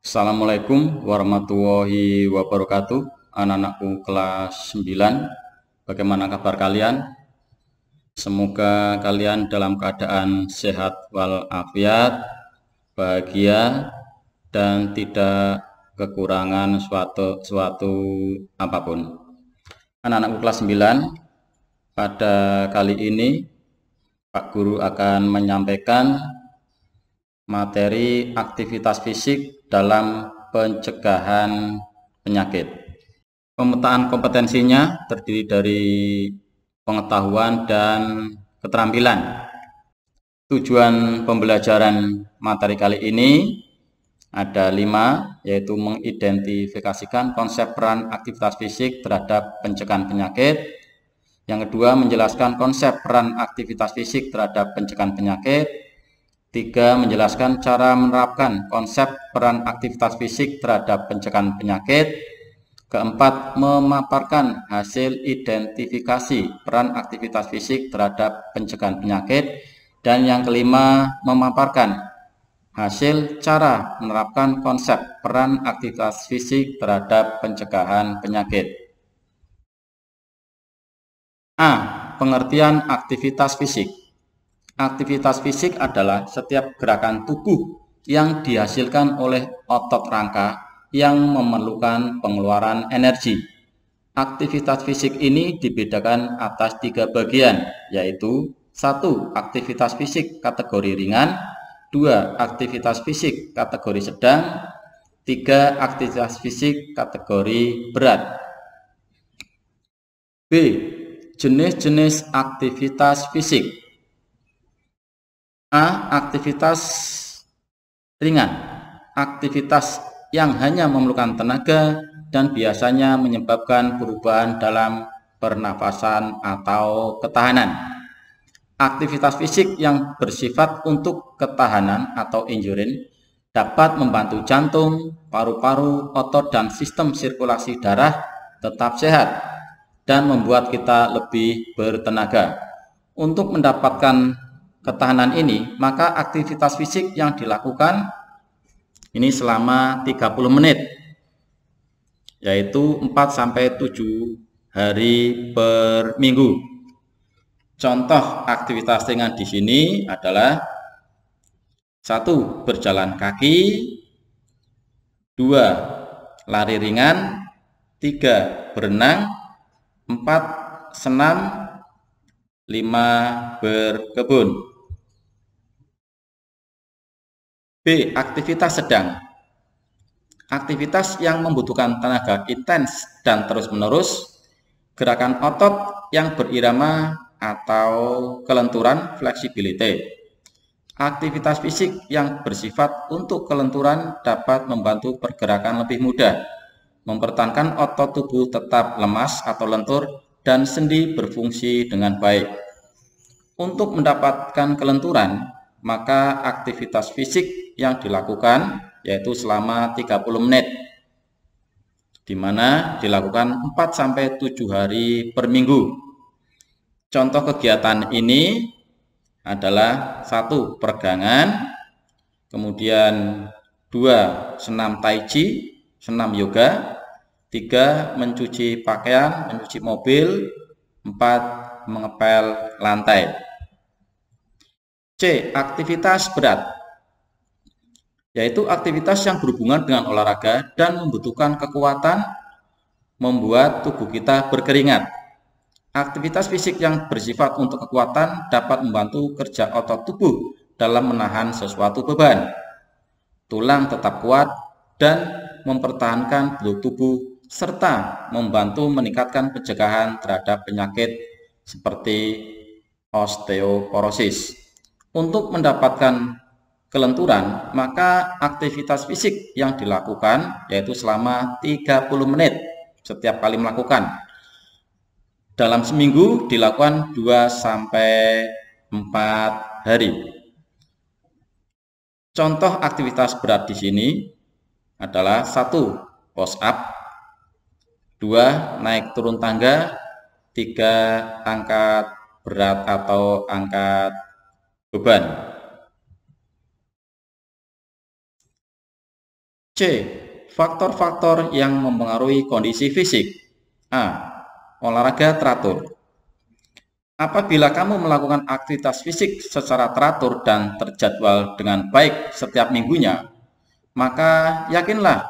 Assalamualaikum warahmatullahi wabarakatuh. Anak-anakku kelas 9, bagaimana kabar kalian? Semoga kalian dalam keadaan sehat walafiat, bahagia, dan tidak kekurangan suatu apapun. Anak-anakku kelas 9, pada kali ini Pak Guru akan menyampaikan materi aktivitas fisik dalam pencegahan penyakit. Pemetaan kompetensinya terdiri dari pengetahuan dan keterampilan. Tujuan pembelajaran materi kali ini ada 5, yaitu mengidentifikasikan konsep peran aktivitas fisik terhadap pencegahan penyakit. Yang kedua, menjelaskan konsep peran aktivitas fisik terhadap pencegahan penyakit. 3, menjelaskan cara menerapkan konsep peran aktivitas fisik terhadap pencegahan penyakit. Keempat, memaparkan hasil identifikasi peran aktivitas fisik terhadap pencegahan penyakit. Dan yang kelima, memaparkan hasil cara menerapkan konsep peran aktivitas fisik terhadap pencegahan penyakit. A. Pengertian aktivitas fisik. Aktivitas fisik adalah setiap gerakan tubuh yang dihasilkan oleh otot rangka yang memerlukan pengeluaran energi. Aktivitas fisik ini dibedakan atas 3 bagian, yaitu 1. Aktivitas fisik kategori ringan, 2. Aktivitas fisik kategori sedang, 3. Aktivitas fisik kategori berat. B. Jenis-jenis aktivitas fisik. A. Aktivitas ringan, aktivitas yang hanya memerlukan tenaga dan biasanya menyebabkan perubahan dalam pernafasan atau ketahanan. Aktivitas fisik yang bersifat untuk ketahanan atau endurance dapat membantu jantung, paru-paru, otot, dan sistem sirkulasi darah tetap sehat dan membuat kita lebih bertenaga. Untuk mendapatkan ketahanan ini, maka aktivitas fisik yang dilakukan ini selama 30 menit, yaitu 4-7 hari per minggu. Contoh aktivitas ringan di sini adalah 1. Berjalan kaki, 2. Lari ringan, 3. Berenang, 4. Senam, 5. Berkebun. B. Aktivitas sedang. Aktivitas yang membutuhkan tenaga intens dan terus-menerus, gerakan otot yang berirama atau kelenturan fleksibilitas. Aktivitas fisik yang bersifat untuk kelenturan dapat membantu pergerakan lebih mudah, mempertahankan otot tubuh tetap lemas atau lentur, dan sendi berfungsi dengan baik. Untuk mendapatkan kelenturan, maka aktivitas fisik yang dilakukan yaitu selama 30 menit, di mana dilakukan 4-7 hari per minggu. Contoh kegiatan ini adalah 1. Peregangan, kemudian 2. Senam tai chi, senam yoga, 3. Mencuci pakaian, mencuci mobil, 4. Mengepel lantai. C. Aktivitas berat, yaitu aktivitas yang berhubungan dengan olahraga dan membutuhkan kekuatan, membuat tubuh kita berkeringat. Aktivitas fisik yang bersifat untuk kekuatan dapat membantu kerja otot tubuh dalam menahan sesuatu beban. Tulang tetap kuat dan mempertahankan bentuk tubuh, serta membantu meningkatkan pencegahan terhadap penyakit seperti osteoporosis. Untuk mendapatkan kelenturan, maka aktivitas fisik yang dilakukan yaitu selama 30 menit setiap kali melakukan. Dalam seminggu dilakukan 2-4 hari. Contoh aktivitas berat di sini adalah 1. Push up, 2. Naik turun tangga, 3. Angkat berat atau angkat beban. C. Faktor-faktor yang mempengaruhi kondisi fisik. A. Olahraga teratur. Apabila kamu melakukan aktivitas fisik secara teratur dan terjadwal dengan baik setiap minggunya, maka yakinlah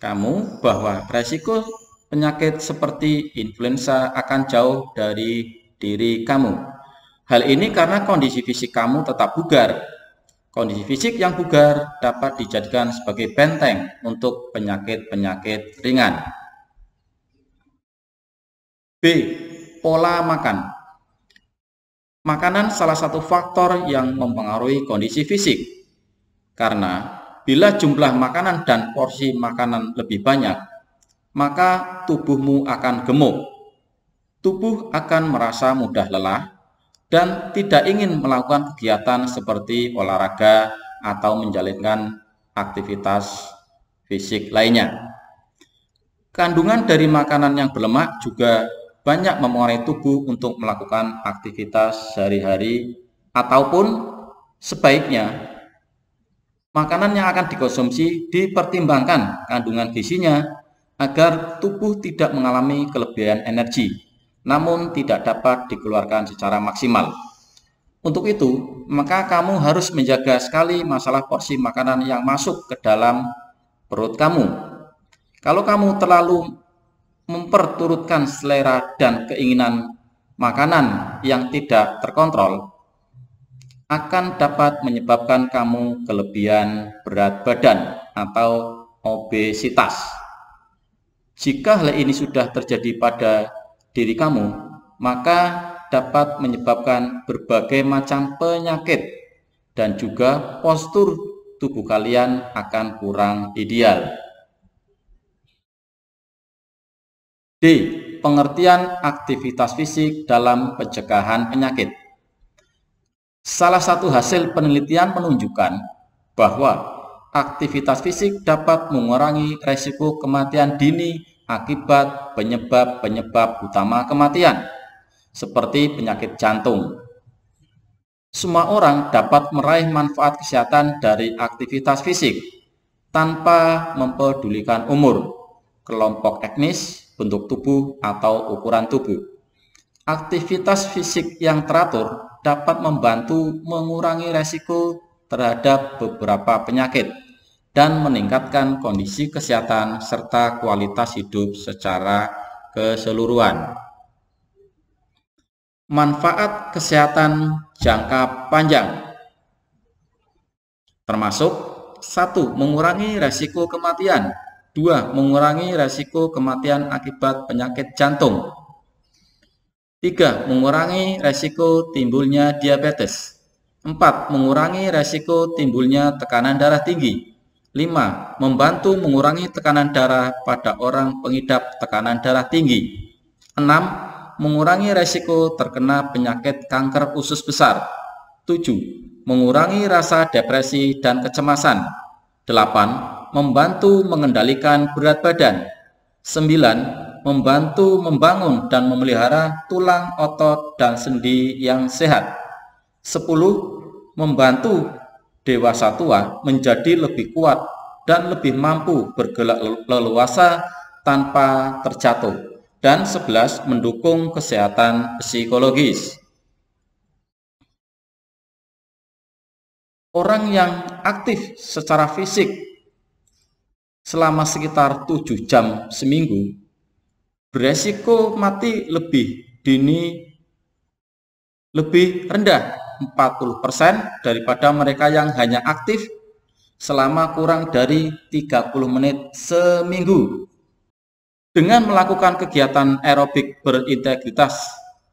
kamu bahwa resiko penyakit seperti influenza akan jauh dari diri kamu. Hal ini karena kondisi fisik kamu tetap bugar. Kondisi fisik yang bugar dapat dijadikan sebagai benteng untuk penyakit-penyakit ringan. B. Pola makan. Makanan salah satu faktor yang mempengaruhi kondisi fisik. Karena bila jumlah makanan dan porsi makanan lebih banyak, maka tubuhmu akan gemuk. Tubuh akan merasa mudah lelah dan tidak ingin melakukan kegiatan seperti olahraga atau menjalankan aktivitas fisik lainnya. Kandungan dari makanan yang berlemak juga banyak mempengaruhi tubuh untuk melakukan aktivitas sehari-hari, ataupun sebaiknya makanan yang akan dikonsumsi dipertimbangkan kandungan gizinya agar tubuh tidak mengalami kelebihan energi, namun tidak dapat dikeluarkan secara maksimal. Untuk itu, maka kamu harus menjaga sekali masalah porsi makanan yang masuk ke dalam perut kamu. Kalau kamu terlalu memperturutkan selera dan keinginan makanan yang tidak terkontrol, akan dapat menyebabkan kamu kelebihan berat badan atau obesitas. Jika hal ini sudah terjadi pada diri kamu, maka dapat menyebabkan berbagai macam penyakit dan juga postur tubuh kalian akan kurang ideal. D. Pengertian aktivitas fisik dalam pencegahan penyakit. Salah satu hasil penelitian menunjukkan bahwa aktivitas fisik dapat mengurangi resiko kematian dini akibat penyebab-penyebab utama kematian, seperti penyakit jantung. Semua orang dapat meraih manfaat kesehatan dari aktivitas fisik tanpa mempedulikan umur, kelompok etnis, bentuk tubuh, atau ukuran tubuh. Aktivitas fisik yang teratur dapat membantu mengurangi resiko terhadap beberapa penyakit dan meningkatkan kondisi kesehatan serta kualitas hidup secara keseluruhan. Manfaat kesehatan jangka panjang termasuk 1. Mengurangi resiko kematian. 2. Mengurangi resiko kematian akibat penyakit jantung. 3. Mengurangi resiko timbulnya diabetes. 4. Mengurangi resiko timbulnya tekanan darah tinggi. 5. Membantu mengurangi tekanan darah pada orang pengidap tekanan darah tinggi. 6. Mengurangi resiko terkena penyakit kanker usus besar. 7. Mengurangi rasa depresi dan kecemasan. 8. Membantu mengendalikan berat badan. 9. Membantu membangun dan memelihara tulang, otot, dan sendi yang sehat. 10. Membantu dewasa tua menjadi lebih kuat dan lebih mampu bergerak leluasa tanpa terjatuh. Dan 11. Mendukung kesehatan psikologis. Orang yang aktif secara fisik selama sekitar 7 jam seminggu beresiko mati lebih dini lebih rendah 40% daripada mereka yang hanya aktif selama kurang dari 30 menit seminggu. Dengan melakukan kegiatan aerobik berintegritas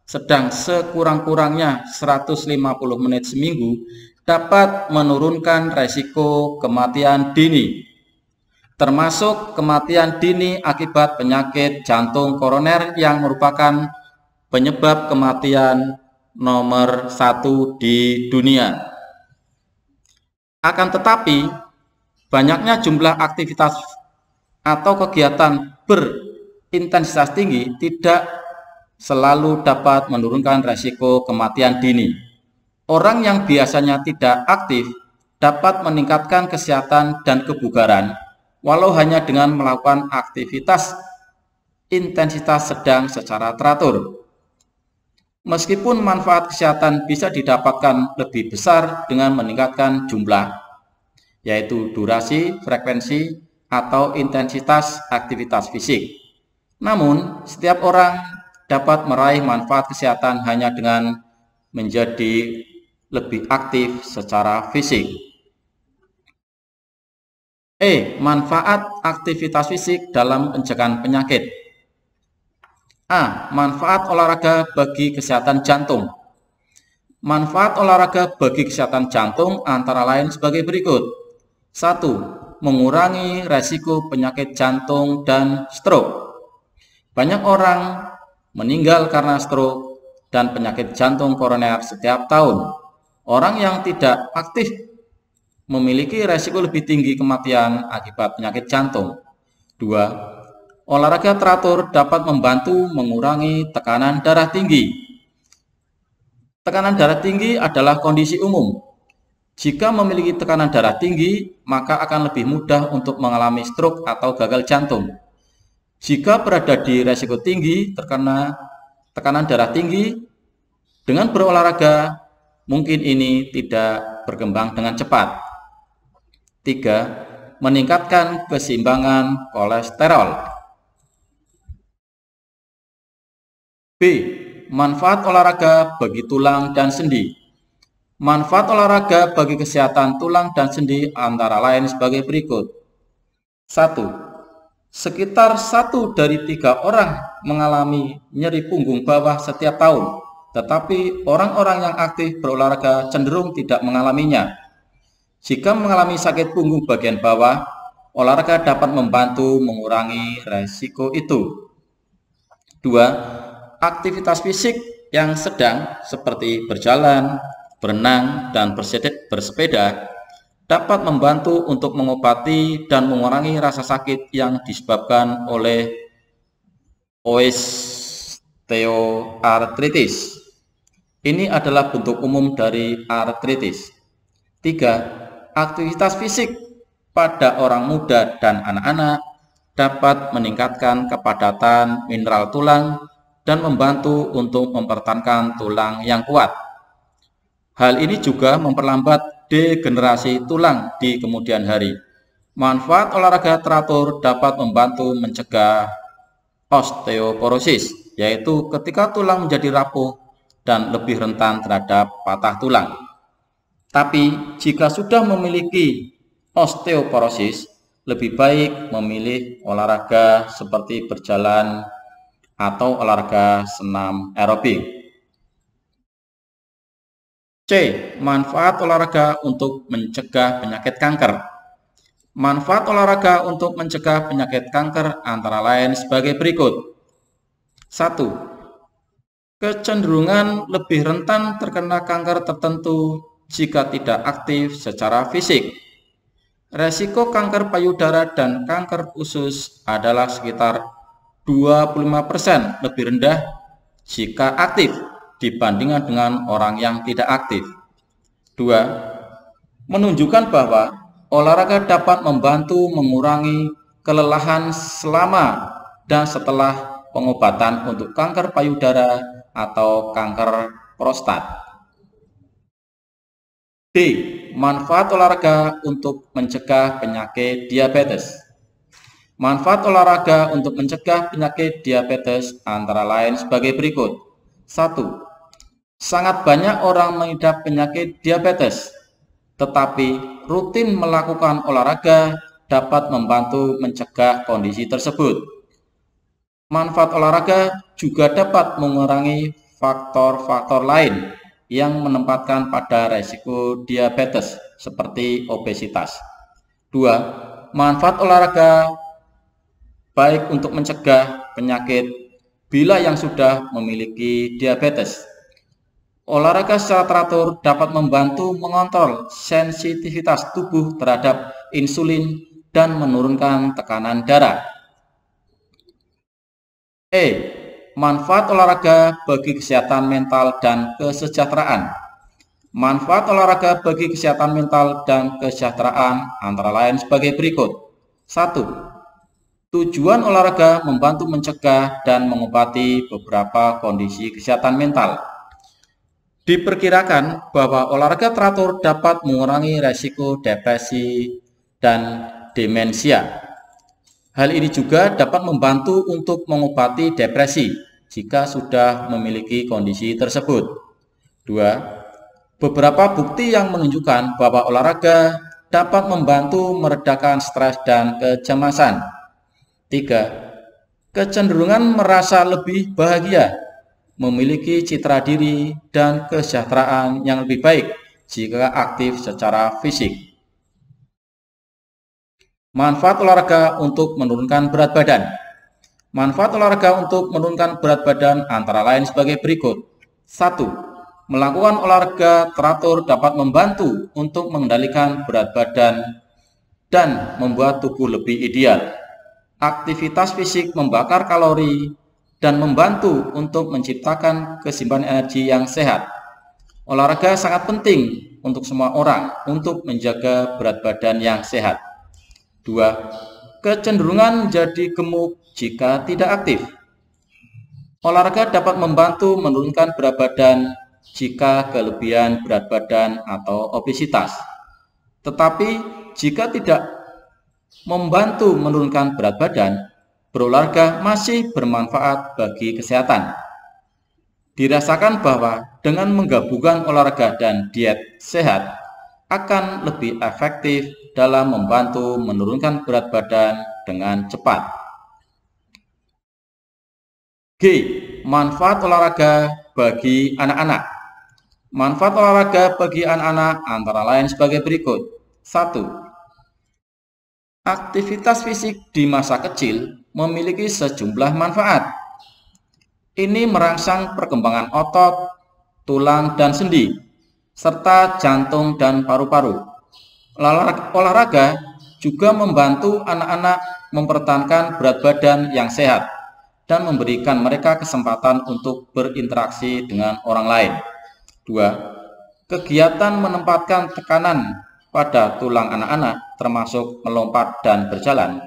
sedang sekurang-kurangnya 150 menit seminggu dapat menurunkan resiko kematian dini, termasuk kematian dini akibat penyakit jantung koroner yang merupakan penyebab kematian nomor 1 di dunia. Akan tetapi, banyaknya jumlah aktivitas atau kegiatan berintensitas tinggi tidak selalu dapat menurunkan resiko kematian dini. Orang yang biasanya tidak aktif dapat meningkatkan kesehatan dan kebugaran, walau hanya dengan melakukan aktivitas intensitas sedang secara teratur. Meskipun manfaat kesehatan bisa didapatkan lebih besar dengan meningkatkan jumlah, yaitu durasi, frekuensi, atau intensitas aktivitas fisik. Namun, setiap orang dapat meraih manfaat kesehatan hanya dengan menjadi lebih aktif secara fisik. Manfaat aktivitas fisik dalam pencegahan penyakit. A. Manfaat olahraga bagi kesehatan jantung. Manfaat olahraga bagi kesehatan jantung antara lain sebagai berikut. 1. Mengurangi resiko penyakit jantung dan stroke. Banyak orang meninggal karena stroke dan penyakit jantung koroner setiap tahun. Orang yang tidak aktif memiliki resiko lebih tinggi kematian akibat penyakit jantung. 2. Olahraga teratur dapat membantu mengurangi tekanan darah tinggi. Tekanan darah tinggi adalah kondisi umum. Jika memiliki tekanan darah tinggi, maka akan lebih mudah untuk mengalami stroke atau gagal jantung. Jika berada di resiko tinggi terkena tekanan darah tinggi, dengan berolahraga mungkin ini tidak berkembang dengan cepat. 3. Meningkatkan keseimbangan kolesterol. B. Manfaat olahraga bagi tulang dan sendi. Manfaat olahraga bagi kesehatan tulang dan sendi antara lain sebagai berikut. 1. Sekitar 1 dari 3 orang mengalami nyeri punggung bawah setiap tahun, tetapi orang-orang yang aktif berolahraga cenderung tidak mengalaminya. Jika mengalami sakit punggung bagian bawah, olahraga dapat membantu mengurangi resiko itu. 2. Aktivitas fisik yang sedang seperti berjalan, berenang, dan bersepeda dapat membantu untuk mengobati dan mengurangi rasa sakit yang disebabkan oleh osteoartritis. Ini adalah bentuk umum dari artritis. 3. Aktivitas fisik pada orang muda dan anak-anak dapat meningkatkan kepadatan mineral tulang dan membantu untuk mempertahankan tulang yang kuat. Hal ini juga memperlambat degenerasi tulang di kemudian hari. Manfaat olahraga teratur dapat membantu mencegah osteoporosis, yaitu ketika tulang menjadi rapuh dan lebih rentan terhadap patah tulang. Tapi jika sudah memiliki osteoporosis, lebih baik memilih olahraga seperti berjalan atau olahraga senam aerobik. C. Manfaat olahraga untuk mencegah penyakit kanker. Manfaat olahraga untuk mencegah penyakit kanker antara lain sebagai berikut. 1. Kecenderungan lebih rentan terkena kanker tertentu jika tidak aktif secara fisik. Resiko kanker payudara dan kanker usus adalah sekitar 25% lebih rendah jika aktif dibandingkan dengan orang yang tidak aktif. 2. Menunjukkan bahwa olahraga dapat membantu mengurangi kelelahan selama dan setelah pengobatan untuk kanker payudara atau kanker prostat. D. Manfaat olahraga untuk mencegah penyakit diabetes. Manfaat olahraga untuk mencegah penyakit diabetes antara lain sebagai berikut. 1. Sangat banyak orang mengidap penyakit diabetes, tetapi rutin melakukan olahraga dapat membantu mencegah kondisi tersebut. Manfaat olahraga juga dapat mengurangi faktor-faktor lain yang menempatkan pada resiko diabetes seperti obesitas. 2. Manfaat olahraga baik untuk mencegah penyakit bila yang sudah memiliki diabetes. Olahraga secara teratur dapat membantu mengontrol sensitivitas tubuh terhadap insulin dan menurunkan tekanan darah. Manfaat olahraga bagi kesehatan mental dan kesejahteraan. Manfaat olahraga bagi kesehatan mental dan kesejahteraan antara lain sebagai berikut. 1. Tujuan olahraga membantu mencegah dan mengobati beberapa kondisi kesehatan mental. Diperkirakan bahwa olahraga teratur dapat mengurangi resiko depresi dan demensia. Hal ini juga dapat membantu untuk mengobati depresi jika sudah memiliki kondisi tersebut. 2. Beberapa bukti yang menunjukkan bahwa olahraga dapat membantu meredakan stres dan kecemasan. 3. Kecenderungan merasa lebih bahagia, memiliki citra diri dan kesejahteraan yang lebih baik jika aktif secara fisik. Manfaat olahraga untuk menurunkan berat badan. Manfaat olahraga untuk menurunkan berat badan antara lain sebagai berikut. 1. Melakukan olahraga teratur dapat membantu untuk mengendalikan berat badan dan membuat tubuh lebih ideal. Aktivitas fisik membakar kalori dan membantu untuk menciptakan keseimbangan energi yang sehat. Olahraga sangat penting untuk semua orang untuk menjaga berat badan yang sehat. 2. Kecenderungan menjadi gemuk jika tidak aktif. Olahraga dapat membantu menurunkan berat badan jika kelebihan berat badan atau obesitas. Tetapi jika tidak membantu menurunkan berat badan, berolahraga masih bermanfaat bagi kesehatan. Dirasakan bahwa dengan menggabungkan olahraga dan diet sehat akan lebih efektif dalam membantu menurunkan berat badan dengan cepat. G. Manfaat olahraga bagi anak-anak. Manfaat olahraga bagi anak-anak antara lain sebagai berikut. 1. Aktivitas fisik di masa kecil memiliki sejumlah manfaat. Ini merangsang perkembangan otot, tulang dan sendi, serta jantung dan paru-paru. Olahraga juga membantu anak-anak mempertahankan berat badan yang sehat dan memberikan mereka kesempatan untuk berinteraksi dengan orang lain. 2. Kegiatan menempatkan tekanan pada tulang anak-anak termasuk melompat dan berjalan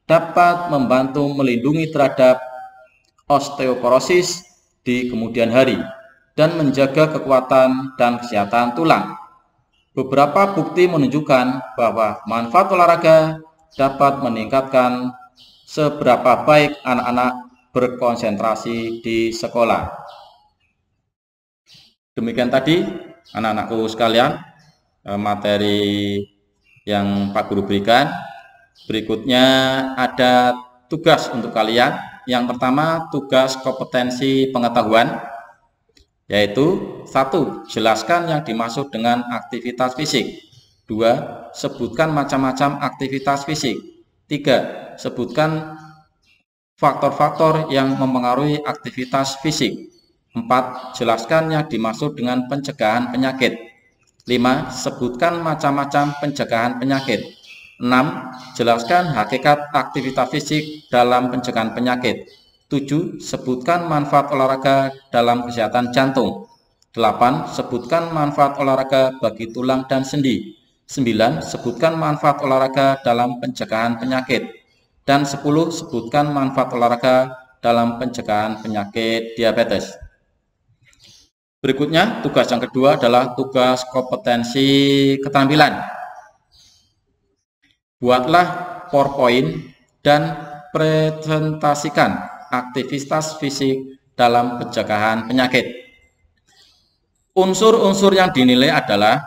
dapat membantu melindungi terhadap osteoporosis di kemudian hari dan menjaga kekuatan dan kesehatan tulang. Beberapa bukti menunjukkan bahwa manfaat olahraga dapat meningkatkan seberapa baik anak-anak berkonsentrasi di sekolah. Demikian tadi anak-anakku sekalian materi yang Pak Guru berikan. Berikutnya ada tugas untuk kalian. Yang pertama, tugas kompetensi pengetahuan, yaitu 1. Jelaskan yang dimaksud dengan aktivitas fisik. 2. Sebutkan macam-macam aktivitas fisik. 3. Sebutkan faktor-faktor yang mempengaruhi aktivitas fisik. 4. Jelaskan yang dimaksud dengan pencegahan penyakit. 5. Sebutkan macam-macam pencegahan penyakit. 6. Jelaskan hakikat aktivitas fisik dalam pencegahan penyakit. 7. Sebutkan manfaat olahraga dalam kesehatan jantung. 8. Sebutkan manfaat olahraga bagi tulang dan sendi. 9. Sebutkan manfaat olahraga dalam pencegahan penyakit. Dan 10. Sebutkan manfaat olahraga dalam pencegahan penyakit diabetes. Berikutnya, tugas yang kedua adalah tugas kompetensi keterampilan. Buatlah PowerPoint dan presentasikan aktivitas fisik dalam pencegahan penyakit. Unsur-unsur yang dinilai adalah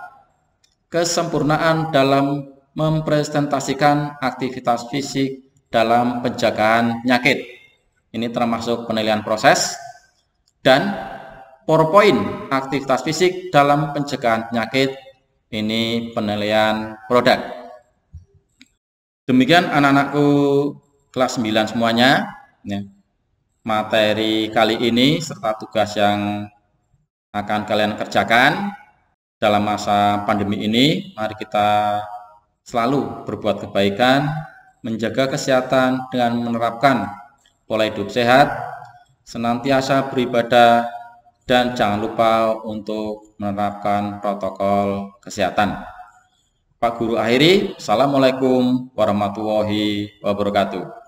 kesempurnaan dalam mempresentasikan aktivitas fisik dalam pencegahan penyakit. Ini termasuk penilaian proses. Dan PowerPoint aktivitas fisik dalam pencegahan penyakit, ini penilaian produk. Demikian anak-anakku kelas 9 semuanya. Materi kali ini serta tugas yang akan kalian kerjakan dalam masa pandemi ini, mari kita selalu berbuat kebaikan, menjaga kesehatan dengan menerapkan pola hidup sehat, senantiasa beribadah, dan jangan lupa untuk menerapkan protokol kesehatan. Pak Guru akhiri, Assalamualaikum warahmatullahi wabarakatuh.